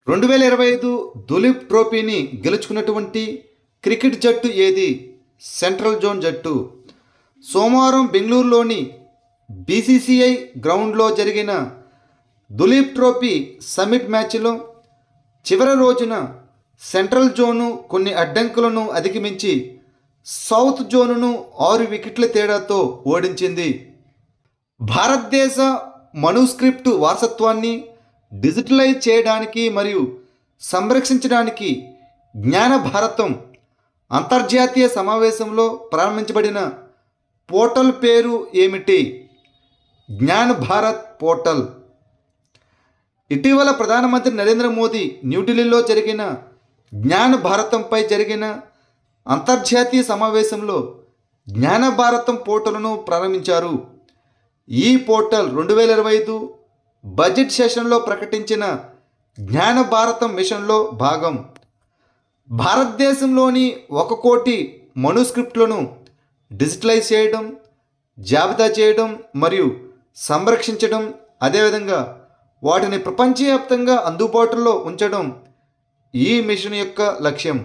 2025 Duleep ట్రోఫీని గెలుచుకున్నటువంటి cricket జట్టు ఏది? Central zone జట్టు. సోమవారం బెంగళూరులోని బీసీసీఐ గ్రౌండ్లో జరిగిన దులీప్ ట్రోఫీ సమ్మిట్ మ్యాచ్లో చివరి రోజున సెంట్రల్ జోను కొన్ని అడ్డంకులను అధిగమించి సౌత్ జోనును 6 వికెట్ల తేడాతో ఓడించింది. భారతదేశ మనుస్క్రిప్ట్ వారసత్వాన్ని డిజిటలైజ్ చేయడానికి మరియు సంరక్షించడానికి జ్ఞాన భారతం అంతర్జాతీయ సమావేశంలో ప్రారంభించబడిన పోర్టల్ పేరు ఏమిటి? జ్ఞాన భారత్ పోర్టల్. ఇటీవల ప్రధానమంత్రి నరేంద్ర మోదీ న్యూఢిల్లీలో జరిగిన జ్ఞాన భారతంపై జరిగిన అంతర్జాతీయ సమావేశంలో జ్ఞాన భారతం పోర్టల్ను ప్రారంభించారు. ఈ పోర్టల్ 2025 బడ్జెట్ సెషన్లో ప్రకటించిన జ్ఞాన భారతం మిషన్లో భాగం. భారతదేశంలోని 1 కోటి మనుస్క్రిప్ట్లను డిజిటలైజ్ చేయడం, జాబితా చేయడం మరియు సంరక్షించడం, అదేవిధంగా వాటిని ప్రపంచవ్యాప్తంగా అందుబాటులో ఉంచడం ఈ మిషన్ యొక్క లక్ష్యం.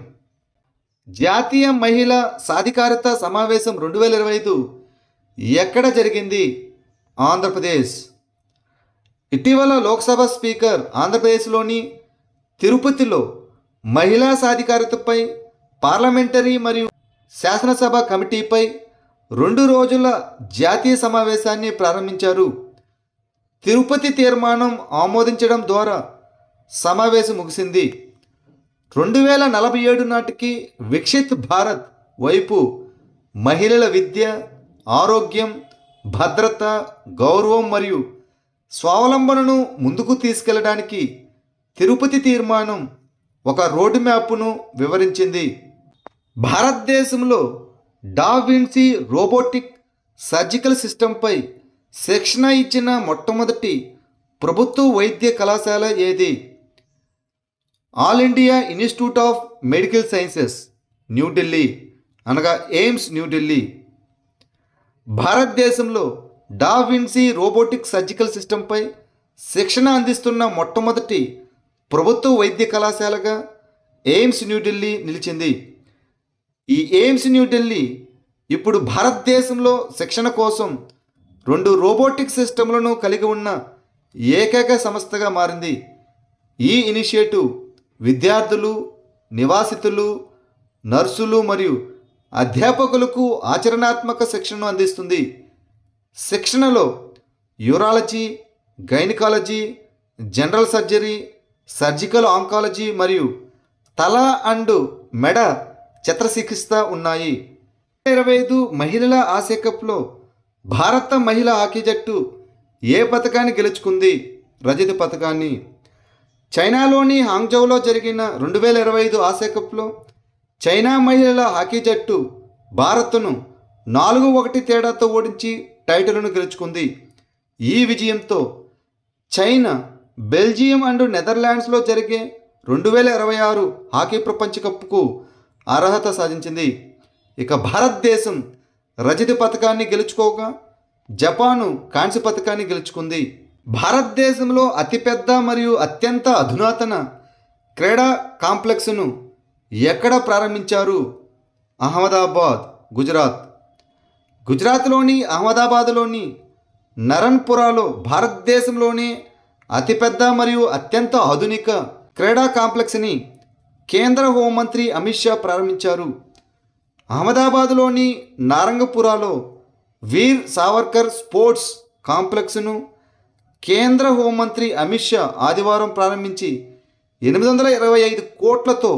జాతీయ మహిళా సాధికారత సమావేశం 2025 ఎక్కడ జరిగింది? ఆంధ్రప్రదేశ్. ఇటీవల లోక్సభ స్పీకర్ ఆంధ్రప్రదేశ్లోని తిరుపతిలో మహిళా సాధికారతపై పార్లమెంటరీ మరియు శాసనసభ కమిటీపై 2 రోజుల జాతీయ సమావేశాన్ని ప్రారంభించారు. తిరుపతి తీర్మానం ఆమోదించడం ద్వారా సమావేశం ముగిసింది. 2047 నాటికి వికసిత్ భారత్ వైపు మహిళల విద్య, ఆరోగ్యం, భద్రత, గౌరవం మరియు స్వావలంబనను ముందుకు తీసుకెళ్లడానికి తిరుపతి తీర్మానం ఒక రోడ్ మ్యాప్ను వివరించింది. భారతదేశంలో డా విన్సీ రోబోటిక్ సర్జికల్ సిస్టంపై శిక్షణ ఇచ్చిన మొట్టమొదటి ప్రభుత్వ వైద్య కళాశాల ఏది? All India institute of medical sciences, New Delhi, అనగా ఎయిమ్స్ న్యూఢిల్లీ. భారతదేశంలో డా విన్సీ రోబోటిక్ సర్జికల్ సిస్టంపై శిక్షణ అందిస్తున్న మొట్టమొదటి ప్రభుత్వ వైద్య కళాశాలగా ఎయిమ్స్ న్యూఢిల్లీ నిలిచింది. ఈ ఎయిమ్స్ న్యూఢిల్లీ ఇప్పుడు భారతదేశంలో శిక్షణ కోసం 2 రోబోటిక్ సిస్టమ్లను కలిగి ఉన్న ఏకైక సంస్థగా మారింది. ఈ ఇనిషియేటివ్ విద్యార్థులు, నివాసితులు, నర్సులు మరియు అధ్యాపకులకు ఆచరణాత్మక శిక్షణను అందిస్తుంది. శిక్షణలో urology, gynaecology, general surgery, surgical oncology మరియు తల అండ్ మెడ చిత్రచికిత్స ఉన్నాయి. 2025 మహిళల ఆసియా కప్లో భారత మహిళా హాకీ జట్టు ఏ పథకాన్ని గెలుచుకుంది? రజత పథకాన్ని. చైనాలోని హాంగ్జౌలో జరిగిన 2025 ఆసియా కప్లో చైనా మహిళల హాకీ జట్టు భారత్ను 4-1 తేడాతో ఓడించి టైటిల్ను గెలుచుకుంది. ఈ విజయంతో చైనా బెల్జియం అండ్ నెదర్లాండ్స్లో జరిగే 2026 హాకీ ప్రపంచ కప్కు అర్హత సాధించింది. ఇక భారతదేశం రజత పథకాన్ని గెలుచుకోగా జపాను కాంస్య పథకాన్ని గెలుచుకుంది. భారతదేశంలో అతిపెద్ద మరియు అత్యంత అధునాతన క్రీడా కాంప్లెక్స్ను ఎక్కడ ప్రారంభించారు? అహ్మదాబాద్, గుజరాత్. గుజరాత్లోని అహ్మదాబాద్లోని నరన్పురాలో భారతదేశంలోనే అతిపెద్ద మరియు అత్యంత ఆధునిక క్రీడా కాంప్లెక్స్ని కేంద్ర హోంమంత్రి అమిత్ షా ప్రారంభించారు. అహ్మదాబాద్లోని నారంగపురాలో వీర్ సావర్కర్ స్పోర్ట్స్ కాంప్లెక్స్ను కేంద్ర హోంమంత్రి అమిత్ షా ఆదివారం ప్రారంభించి 825 కోట్లతో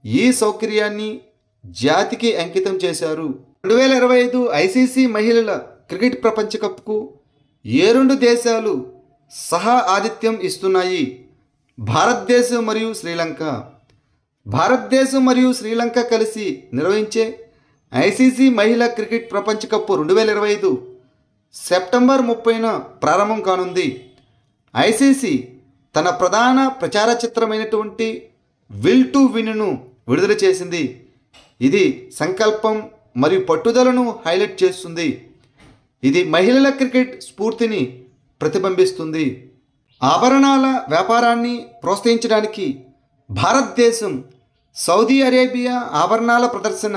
ఈ సౌకర్యాన్ని జాతికి అంకితం చేశారు. 2025 ఐసీసీ మహిళల క్రికెట్ ప్రపంచ కప్కు ఏ 2 దేశాలు సహా ఆతిథ్యం ఇస్తున్నాయి? భారతదేశం మరియు శ్రీలంక. భారతదేశం మరియు శ్రీలంక కలిసి నిర్వహించే ఐసీసీ మహిళా క్రికెట్ ప్రపంచ కప్ 2025 సెప్టెంబర్ 30న ప్రారంభం కానుంది. ఐసీసీ తన ప్రధాన ప్రచార చిత్రమైనటువంటి విల్ టు విన్ను విడుదల చేసింది. ఇది సంకల్పం మరియు పట్టుదలను హైలైట్ చేస్తుంది. ఇది మహిళల క్రికెట్ స్ఫూర్తిని ప్రతిబింబిస్తుంది. ఆభరణాల వ్యాపారాన్ని ప్రోత్సహించడానికి భారతదేశం సౌదీ అరేబియా ఆభరణాల ప్రదర్శన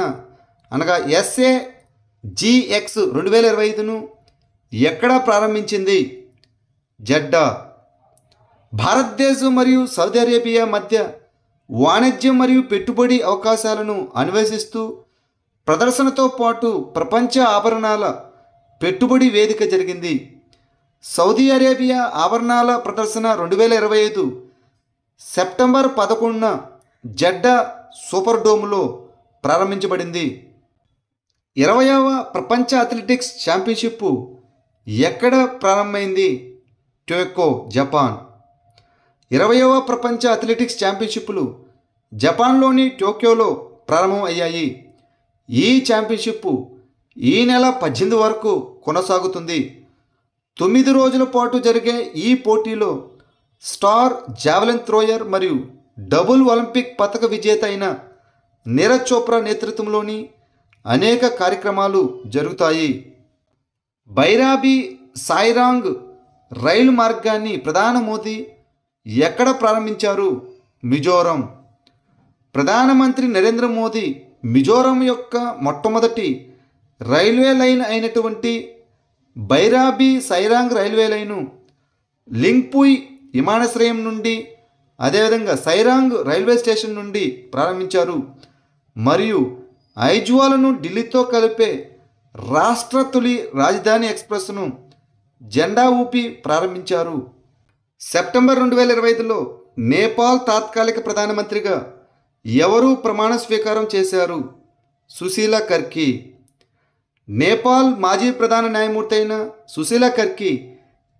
అనగా SAGX 2025ను ఎక్కడ ప్రారంభించింది? జెడ్డా. భారతదేశం మరియు సౌదీ అరేబియా మధ్య వాణిజ్యం మరియు పెట్టుబడి అవకాశాలను అన్వేషిస్తూ ప్రదర్శనతో పాటు ప్రపంచ ఆభరణాల పెట్టుబడి వేదిక జరిగింది. సౌదీ అరేబియా ఆభరణాల ప్రదర్శన 2025 సెప్టెంబర్ 11న జెడ్డా సూపర్ డోమ్లో ప్రారంభించబడింది. 20వ ప్రపంచ అథ్లెటిక్స్ ఛాంపియన్షిప్ ఎక్కడ ప్రారంభమైంది? Tokyo, Japan. 20వ ప్రపంచ అథ్లెటిక్స్ ఛాంపియన్షిప్లు జపాన్లోని టోక్యోలో ప్రారంభం అయ్యాయి. ఈ ఛాంపియన్షిప్ ఈ నెల 18 వరకు కొనసాగుతుంది. 9 రోజుల పాటు జరిగే ఈ పోటీలో స్టార్ జావెలిన్ థ్రోయర్ మరియు డబుల్ ఒలింపిక్ పతక విజేత అయిన నీరజ్ చోప్రా నేతృత్వంలోని అనేక కార్యక్రమాలు జరుగుతాయి. బైరాబీ సాయిరాంగ్ రైలు మార్గాన్ని ప్రధాని మోదీ ఎక్కడ ప్రారంభించారు? మిజోరం. ప్రధానమంత్రి నరేంద్ర మోదీ మిజోరం యొక్క మొట్టమొదటి రైల్వే లైన్ అయినటువంటి బైరాబీ సైరాంగ్ రైల్వే లైను లింగ్పుయ్ విమానాశ్రయం నుండి అదేవిధంగా సైరాంగ్ రైల్వే స్టేషన్ నుండి ప్రారంభించారు మరియు ఐజ్వాల్ను ఢిల్లీతో కలిపే రాష్ట్ర తొలి రాజధాని ఎక్స్ప్రెస్ను జెండా ఊపి ప్రారంభించారు. సెప్టెంబర్ 2025లో నేపాల్ తాత్కాలిక ప్రధానమంత్రిగా ఎవరు ప్రమాణ స్వీకారం చేశారు? సుశీలా కర్కి. నేపాల్ మాజీ ప్రధాన న్యాయమూర్తి అయిన సుశీలా కర్కి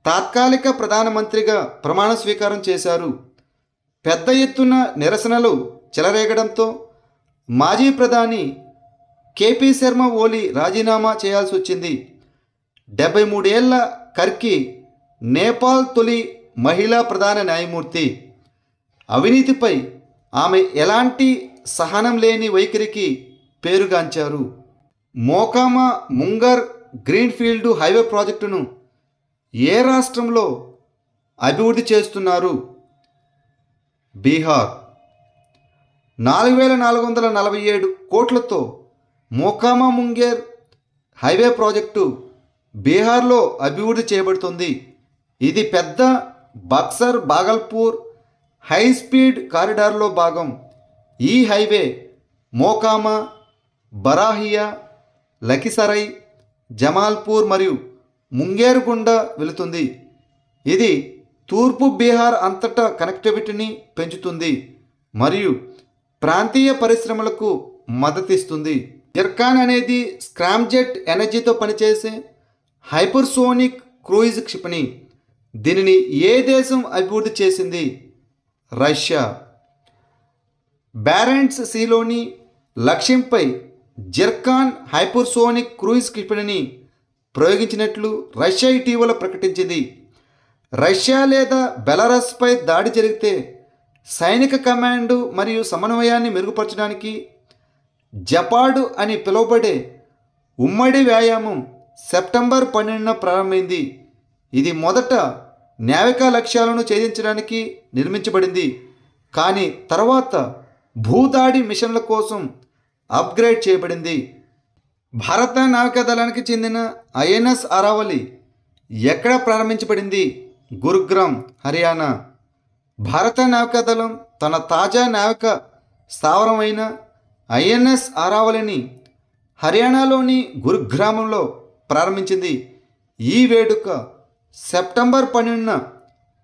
తాత్కాలిక ప్రధానమంత్రిగా ప్రమాణ స్వీకారం చేశారు. పెద్ద ఎత్తున నిరసనలు చెలరేగడంతో మాజీ ప్రధాని KP శర్మ ఓలీ రాజీనామా చేయాల్సి వచ్చింది. 73 ఏళ్ల కర్కి నేపాల్ తొలి మహిళా ప్రధాన న్యాయమూర్తి. అవినీతిపై ఆమె ఎలాంటి సహనం లేని వైఖరికి పేరుగాంచారు. మోకామా ముంగర్ గ్రీన్ఫీల్డ్ హైవే ప్రాజెక్టును ఏ రాష్ట్రంలో అభివృద్ధి చేస్తున్నారు? బీహార్. 4447 కోట్లతో మోకామా ముంగేర్ హైవే ప్రాజెక్టు బీహార్లో అభివృద్ధి చేయబడుతుంది. ఇది పెద్ద బక్సర్ బాగల్పూర్ హై స్పీడ్ కారిడార్లో భాగం. ఈ హైవే మోకామా, బరాహియా, లఖిసరై, జమాల్పూర్ మరియు ముంగేర్ గుండా వెళుతుంది. ఇది తూర్పు బీహార్ అంతటా కనెక్టివిటీని పెంచుతుంది మరియు ప్రాంతీయ పరిశ్రమలకు మద్దతిస్తుంది. జిర్కాన్ అనేది స్క్రామ్జెట్ ఎనర్జీతో పనిచేసే హైపర్సోనిక్ క్రూయిజ్ క్షిపణి. దీనిని ఏ దేశం అభివృద్ధి చేసింది? రష్యా. బారెంట్స్ సీలోని లక్ష్యంపై జిర్కాన్ హైపర్సోనిక్ క్రూయిజ్ క్షిపణిని ప్రయోగించినట్లు రష్యా ఇటీవల ప్రకటించింది. రష్యా లేదా బెలారస్పై దాడి జరిగితే సైనిక కమాండ్ మరియు సమన్వయాన్ని మెరుగుపరచడానికి జపాడ్ అని పిలువబడే ఉమ్మడి వ్యాయామం సెప్టెంబర్ 12న ప్రారంభమైంది. ఇది మొదట నావికా లక్ష్యాలను ఛేదించడానికి నిర్మించబడింది, కానీ తర్వాత భూదాడి మిషన్ల కోసం అప్గ్రేడ్ చేయబడింది. భారత నావికాదళానికి చెందిన INS అరావళి ఎక్కడ ప్రారంభించబడింది? గురుగ్రామ్, హర్యానా. భారత నావికాదళం తన తాజా నావిక స్థావరమైన INS అరావళిని హర్యానాలోని గురుగ్రామంలో ప్రారంభించింది. ఈ వేడుక సెప్టెంబర్ 12న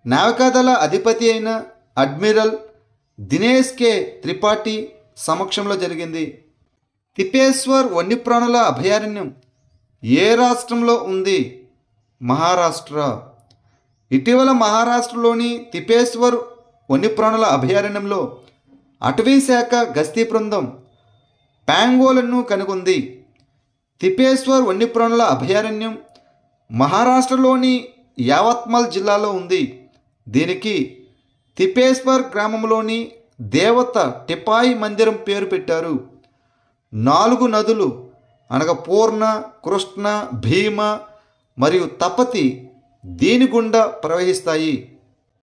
నావికాదళ అధిపతి అయిన అడ్మిరల్ దినేష్ K. త్రిపాఠి సమక్షంలో జరిగింది. తిపేశ్వర్ వన్యప్రాణుల అభయారణ్యం ఏ రాష్ట్రంలో ఉంది? మహారాష్ట్ర. ఇటీవల మహారాష్ట్రలోని తిపేశ్వర్ వన్యప్రాణుల అభయారణ్యంలో అటవీ శాఖ గస్తీ బృందం ప్యాంగోలను కనుగొంది. తిపేశ్వర్ వన్యప్రాణుల అభయారణ్యం మహారాష్ట్రలోని యావత్మల్ జిల్లాలో ఉంది. దీనికి తిపేశ్వర్ గ్రామంలోని దేవత టిపాయి మందిరం పేరు పెట్టారు. 4 నదులు అనగా పూర్ణ, కృష్ణ, భీమ మరియు తపతి దీని గుండా ప్రవహిస్తాయి.